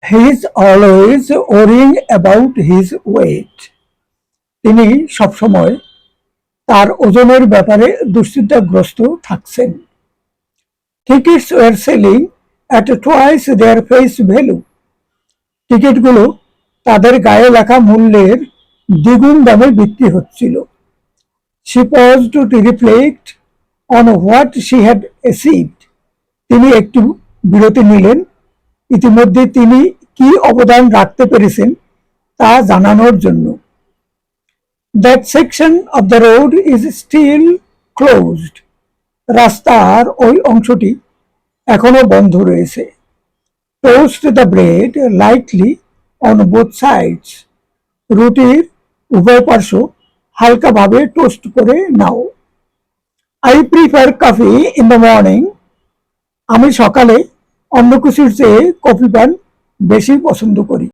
He is always worrying about his weight. তিনি সবসময় তার ওজনের ব্যাপারে দুশ্চিন্তাগ্রস্ত থাকছেন। Tickets were selling at twice their face value. টিকিটগুলো তাদের গায়ে লেখা মূল্যের দ্বিগুণ দামে বিক্রি হচ্ছিল। She paused to reflect on what she had achieved. তিনি একটু বিরতি নিলেন, ইতিমধ্যে তিনি কি অবদান রাখতে পেরেছেন তা জানানোর জন্য। That section of the road is still closed. রাস্তার ওই অংশটি এখনো বন্ধ রয়েছে। Toast the bread lightly on both sides. রুটির উভয় পার্শ্ব হালকাভাবে টোস্ট করে নাও। I prefer coffee in the morning. আমি সকালে অন্য কিছুর চেয়ে কফি পান বেশি পছন্দ করি।